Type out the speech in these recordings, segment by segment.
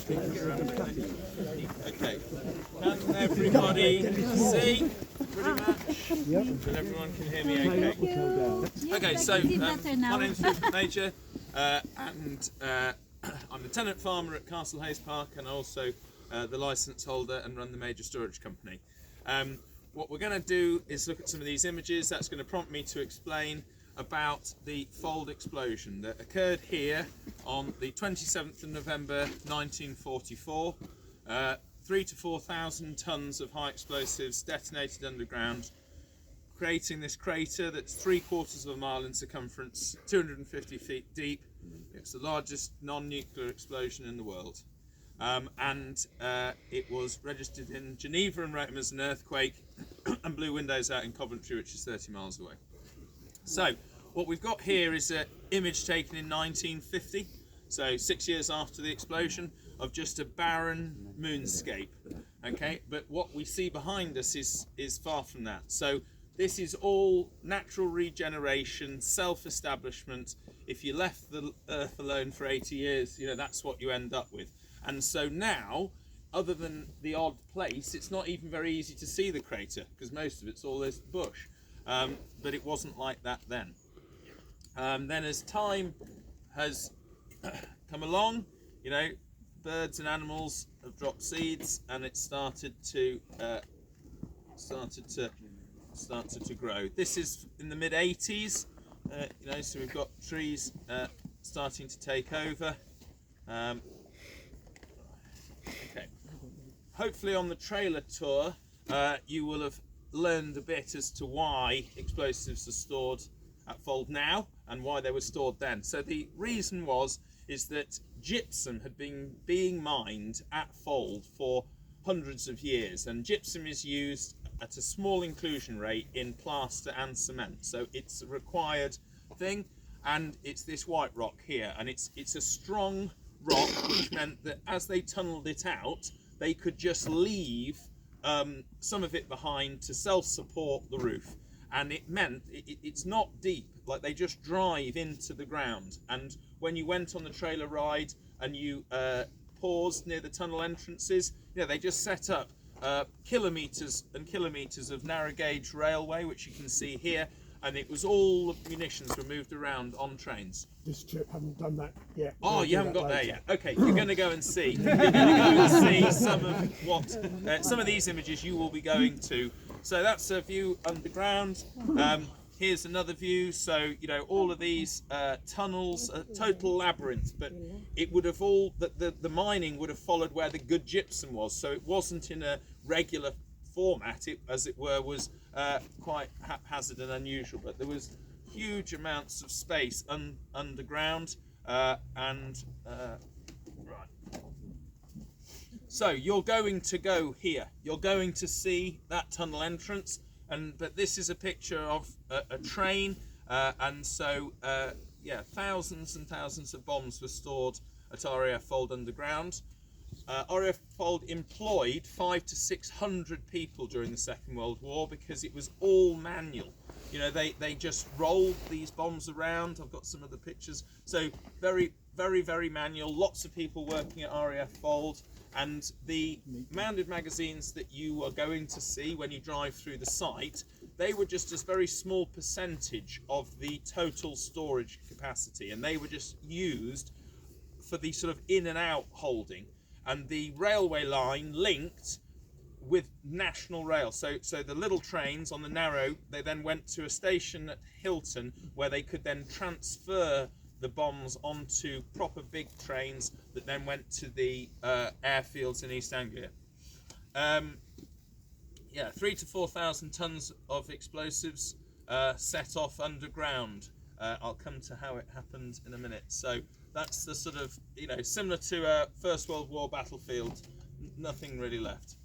Okay. Can everybody see? Pretty much. And everyone can hear me okay? Okay, so my name's Rupert Major, and I'm the tenant farmer at Castle Hayes Park, and also the licence holder and run the major storage company. What we're going to do is look at some of these images. That's going to prompt me to explain about the Fauld explosion that occurred here on the 27th of November 1944. 3,000 to 4,000 tons of high explosives detonated underground, creating this crater that's 3/4 of a mile in circumference, 250 feet deep. It's the largest non-nuclear explosion in the world. It was registered in Geneva and Rome as an earthquake and blew windows out in Coventry, which is 30 miles away. So what we've got here is an image taken in 1950, so 6 years after the explosion, of just a barren moonscape. Okay, but what we see behind us is far from that. So this is all natural regeneration, self-establishment. If you left the Earth alone for 80 years, you know, that's what you end up with. And so now, other than the odd place, it's not even very easy to see the crater, because most of it's all this bush. But it wasn't like that then. Then as time has come along, you know, birds and animals have dropped seeds, and it started to grow. This is in the mid-80s, you know, so we've got trees starting to take over. Okay. Hopefully on the trailer tour, you will have learned a bit as to why explosives are stored at Fauld now and why they were stored then. So the reason is that gypsum had been being mined at Fauld for hundreds of years, and gypsum is used at a small inclusion rate in plaster and cement, so it's a required thing. And it's this white rock here, and it's a strong rock, which meant that as they tunneled it out, they could just leave some of it behind to self-support the roof. And it meant it's not deep, like they just drive into the ground. And when you went on the trailer ride and you paused near the tunnel entrances, you know, they just set up kilometres and kilometres of narrow gauge railway, which you can see here. And it was all the munitions were moved around on trains. This trip haven't done that yet. Oh, you haven't got there yet. Okay, you're going to go and see. You're going to go and see some of what some of these images you will be going to. So that's a view underground. Here's another view. So you know all of these tunnels, a total labyrinth. But it would have all the mining would have followed where the good gypsum was. So it wasn't in a regular format. It, as it were, was quite haphazard and unusual. But there was huge amounts of space underground, right. So you're going to go here. You're going to see that tunnel entrance, but this is a picture of a train, and so yeah, thousands and thousands of bombs were stored at RAF Fauld underground. RAF Fauld employed 500 to 600 people during the Second World War because it was all manual. You know, they just rolled these bombs around. I've got some of the pictures. So very, very, very manual. Lots of people working at RAF Fauld. And the mounted magazines that you are going to see when you drive through the site, they were just a very small percentage of the total storage capacity. And they were just used for the sort of in and out holding. And the railway line linked with national rail, so the little trains on the narrow, they then went to a station at Hilton where they could then transfer the bombs onto proper big trains that then went to the airfields in East Anglia. Yeah, 3,000 to 4,000 tons of explosives set off underground. I'll come to how it happened in a minute. So that's the sort of, you know, similar to a First World War battlefield, nothing really left.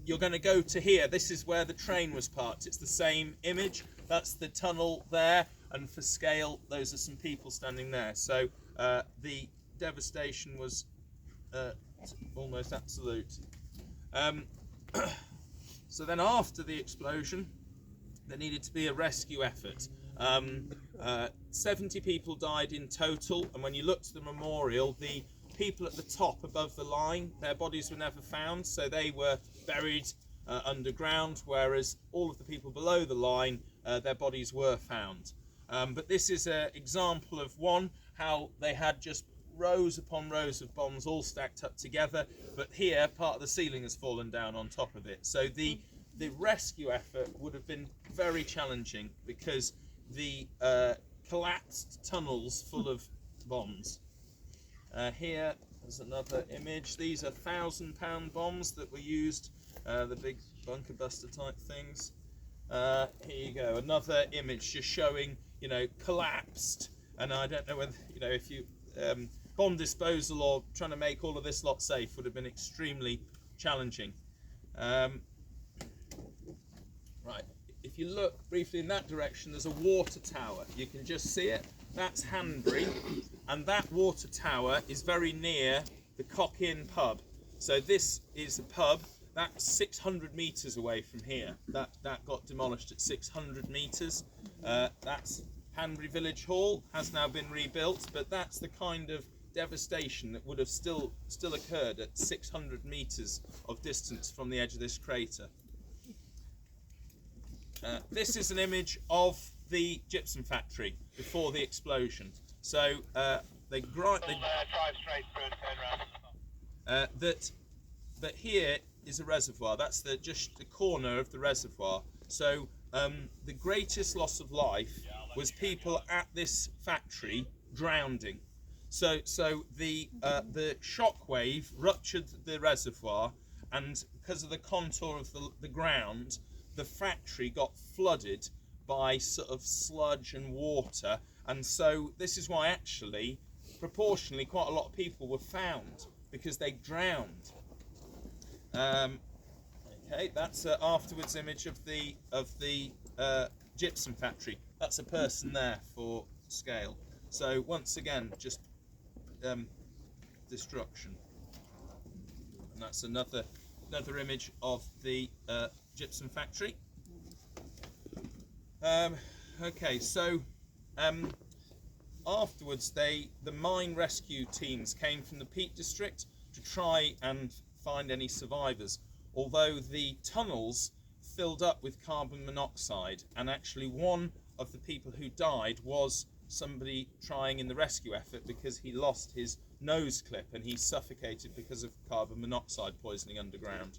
You're going to go to here. This is where the train was parked. It's the same image. That's the tunnel there, and for scale, those are some people standing there. So the devastation was almost absolute. So then after the explosion, there needed to be a rescue effort. 70 people died in total, and when you look to the memorial, the people at the top above the line, their bodies were never found, so they were buried underground, whereas all of the people below the line, their bodies were found. But this is an example of how they had just rows upon rows of bombs all stacked up together, but here part of the ceiling has fallen down on top of it. So the rescue effort would have been very challenging because the collapsed tunnels full of bombs. Here is another image. These are 1,000-pound bombs that were used, the big bunker buster type things. Here you go, another image just showing, collapsed. And I don't know whether, if you bomb disposal or trying to make all of this lot safe would have been extremely challenging. Right, if you look briefly in that direction, there's a water tower. You can just see it. That's Hanbury, and that water tower is very near the Cock Inn pub. So this is a pub that's 600 metres away from here. That got demolished at 600 metres. That's Hanbury Village Hall, has now been rebuilt, but that's the kind of devastation that would have still occurred at 600 metres of distance from the edge of this crater. This is an image of the gypsum factory before the explosion. So they drive straight through and turn around. That here is a reservoir. That's just the corner of the reservoir. So the greatest loss of life was people at this factory drowning. So the shock wave ruptured the reservoir, and because of the contour of the ground, the factory got flooded by sort of sludge and water, and so this is why actually proportionally quite a lot of people were found because they drowned. Okay, that's an afterwards image of the gypsum factory. That's a person there for scale. So once again, just destruction. And that's another image of the gypsum factory. Okay, so afterwards the mine rescue teams came from the Peak District to try and find any survivors, although the tunnels filled up with carbon monoxide, and actually one of the people who died was somebody trying in the rescue effort because he lost his nose clip and he suffocated because of carbon monoxide poisoning underground.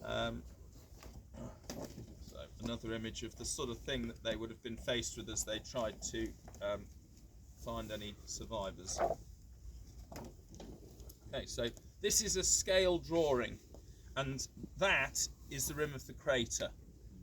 So another image of the sort of thing that they would have been faced with as they tried to find any survivors. Okay, so this is a scale drawing, and that is the rim of the crater.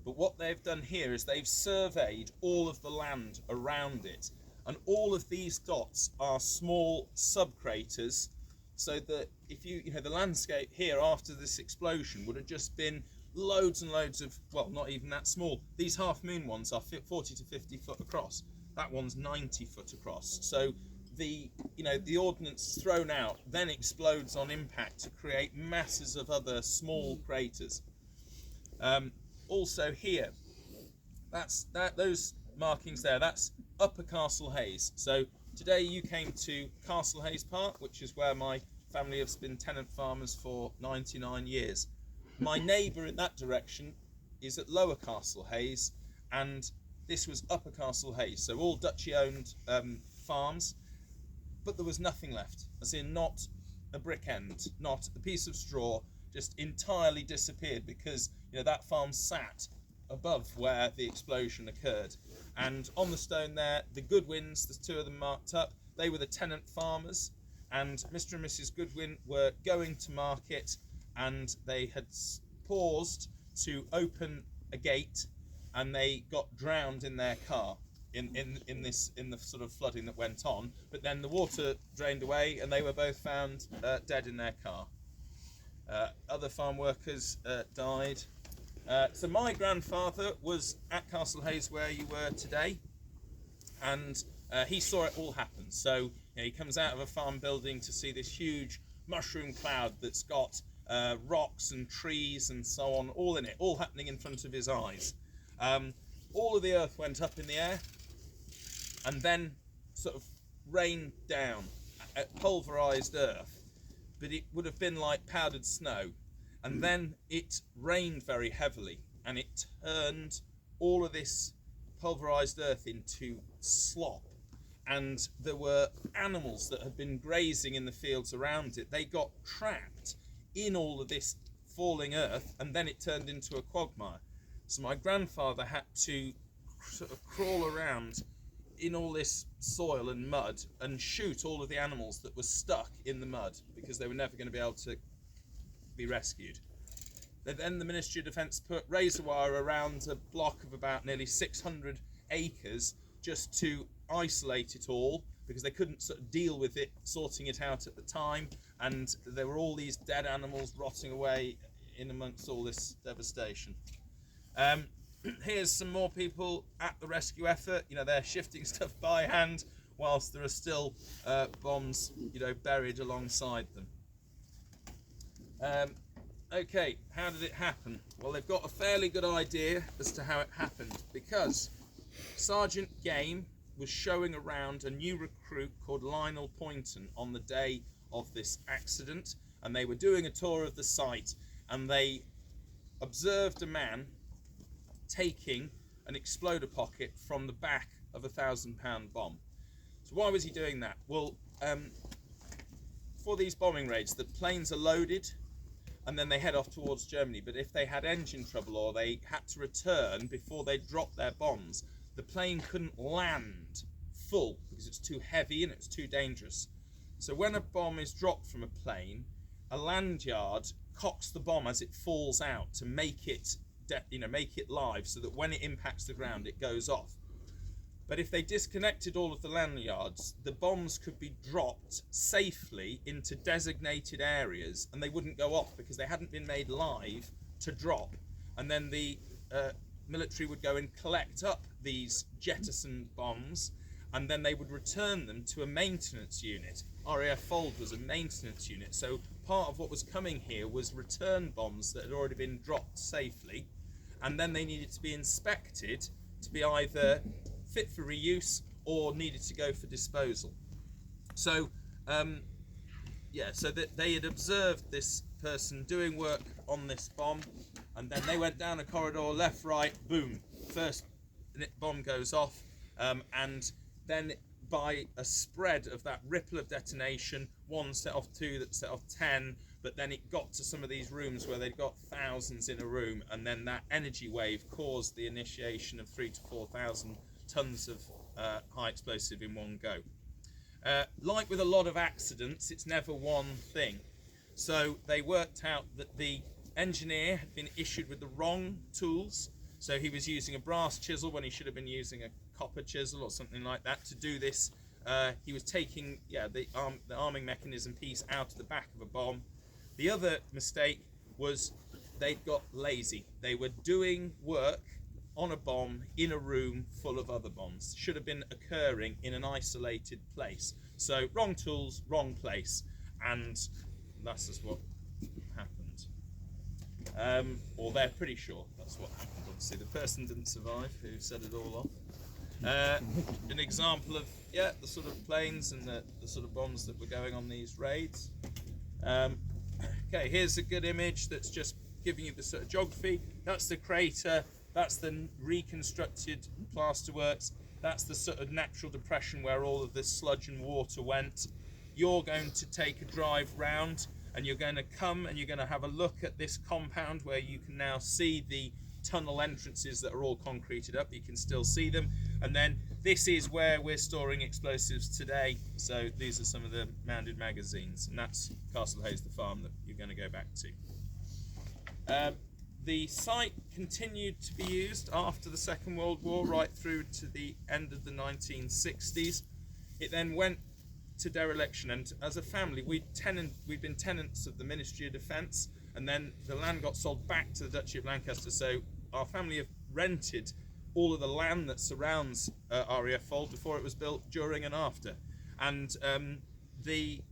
But what they've done here is they've surveyed all of the land around it, and all of these dots are small sub-craters, so that if the landscape here after this explosion would have just been loads and loads of, well, not even that small. These half-moon ones are 40 to 50 foot across. That one's 90 foot across. So the ordnance thrown out then explodes on impact to create masses of other small craters. Also here, those markings there, that's Upper Castle Hayes. So today you came to Castle Hayes Park, which is where my family have been tenant farmers for 99 years. My neighbour in that direction is at Lower Castle Hayes, and this was Upper Castle Hayes, so all Duchy owned farms, but there was nothing left, as in not a brick end, not a piece of straw, just entirely disappeared because that farm sat above where the explosion occurred. And on the stone there, the Goodwins, there's two of them marked up, they were the tenant farmers, and Mr. and Mrs. Goodwin were going to market, and they had paused to open a gate, and they got drowned in their car in the sort of flooding that went on. But then the water drained away, and they were both found dead in their car. Other farm workers died. So my grandfather was at Castle Hayes where you were today, and he saw it all happen. So he comes out of a farm building to see this huge mushroom cloud that's got rocks and trees and so on all in it, all happening in front of his eyes. All of the earth went up in the air and then sort of rained down pulverized earth, but it would have been like powdered snow. And then it rained very heavily, and it turned all of this pulverized earth into slop. And there were animals that had been grazing in the fields around it. They got trapped in all of this falling earth, and then it turned into a quagmire. So my grandfather had to sort of crawl around in all this soil and mud and shoot all of the animals that were stuck in the mud, because they were never going to be able to be rescued. Then the Ministry of Defence put razor wire around a block of about nearly 600 acres just to isolate it all, because they couldn't sort of deal with it, sorting it out at the time, and there were all these dead animals rotting away in amongst all this devastation. Here's some more people at the rescue effort. You know, they're shifting stuff by hand whilst there are still bombs, you know, buried alongside them. Okay, how did it happen? Well, they've got a fairly good idea as to how it happened, because Sergeant Game was showing around a new recruit called Lionel Poynton on the day of this accident, and they were doing a tour of the site, and they observed a man taking an exploder pocket from the back of a £1,000 bomb. So why was he doing that? Well, for these bombing raids, the planes are loaded and then they head off towards Germany, but if they had engine trouble or they had to return before they dropped their bombs, the plane couldn't land full because it's too heavy and it's too dangerous. So when a bomb is dropped from a plane, a land yard cocks the bomb as it falls out to make it make it live, so that when it impacts the ground it goes off. But if they disconnected all of the land yards, the bombs could be dropped safely into designated areas and they wouldn't go off because they hadn't been made live to drop. And then the military would go and collect up these jettisoned bombs, and then they would return them to a maintenance unit. RAF Fauld was a maintenance unit, so part of what was coming here was return bombs that had already been dropped safely, and then they needed to be inspected to be either fit for reuse or needed to go for disposal. So so that they had observed this person doing work on this bomb, and then they went down a corridor, left, right, boom, first bomb goes off, and then by a spread of that ripple of detonation, one set off, two that set off 10, but then it got to some of these rooms where they'd got thousands in a room, and then that energy wave caused the initiation of 3,000 to 4,000 tons of high explosive in one go. Like with a lot of accidents, it's never one thing. So they worked out that the engineer had been issued with the wrong tools, so he was using a brass chisel when he should have been using a copper chisel or something like that to do this. He was taking the arming mechanism piece out of the back of a bomb. The other mistake was they'd got lazy. They were doing work on a bomb in a room full of other bombs. Should have been occurring in an isolated place. So wrong tools, wrong place, and that's just what happened. Or they're pretty sure that's what happened. Obviously, the person didn't survive who set it all off. An example of the sort of planes and the sort of bombs that were going on these raids. Okay, here's a good image that's just giving you the sort of geography. That's the crater, that's the reconstructed plasterworks, that's the sort of natural depression where all of this sludge and water went. You're going to take a drive round and you're going to come and you're going to have a look at this compound where you can now see the tunnel entrances that are all concreted up. You can still see them, and then this is where we're storing explosives today. So these are some of the mounded magazines, and that's Castle Hayes, the farm that you're going to go back to. The site continued to be used after the Second World War right through to the end of the 1960s. It then went to dereliction, and as a family we'd been tenants of the Ministry of Defence, and then the land got sold back to the Duchy of Lancaster, so our family have rented all of the land that surrounds RAF Fauld before it was built, during and after. And the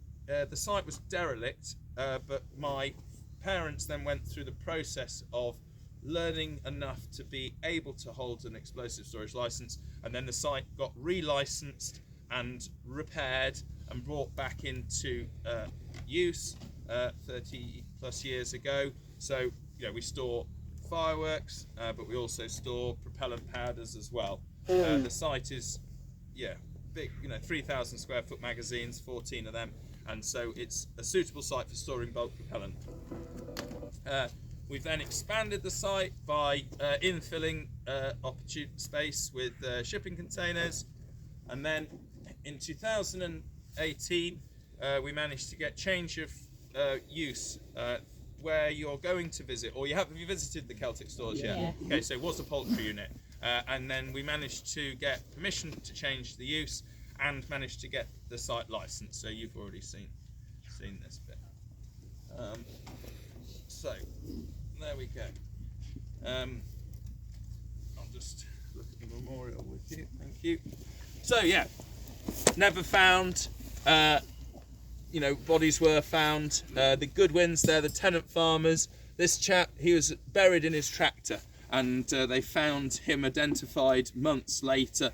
site was derelict, but my parents then went through the process of learning enough to be able to hold an explosive storage license, and then the site got relicensed and repaired, and brought back into use 30 plus years ago. So we store fireworks, but we also store propellant powders as well. The site is big, 3,000 square foot magazines, 14 of them, and so it's a suitable site for storing bulk propellant. We've then expanded the site by infilling opportune space with shipping containers, and then in 2018 we managed to get change of use where you're going to visit, or have you visited the Celtic stores yet? Yeah. Okay, so it was a poultry unit, and then we managed to get permission to change the use and managed to get the site licensed. So you've already seen this bit. So there we go. I'll just look at the memorial with you. Thank you. So yeah, never found. Bodies were found. The Goodwins, they're the tenant farmers. This chap, he was buried in his tractor, and they found him identified months later,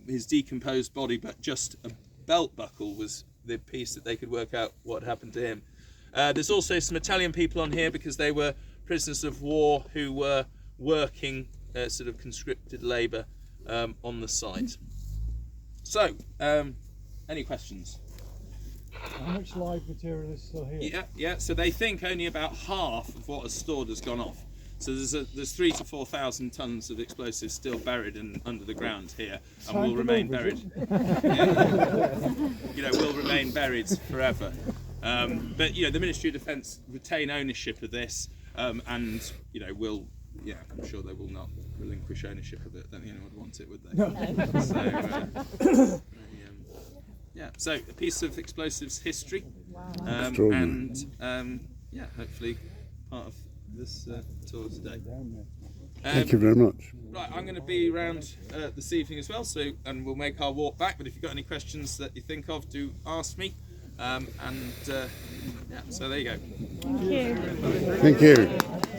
his decomposed body, but just a belt buckle was the piece that they could work out what happened to him. There's also some Italian people on here because they were prisoners of war who were working sort of conscripted labour on the site. So, any questions? How much live material is still here? Yeah. So they think only about half of what is stored has gone off. So there's 3,000 to 4,000 tons of explosives still buried under the ground here, and will remain buried. Will remain buried forever. But the Ministry of Defence retain ownership of this, and will. Yeah, I'm sure they will not relinquish ownership of it. I don't think anyone would want it, would they? No. So a piece of explosives history, Extraordinary. and hopefully part of this tour today. Thank you very much. Right, I'm going to be around this evening as well, and we'll make our walk back. But if you've got any questions that you think of, do ask me. So there you go. Thank you. Thank you.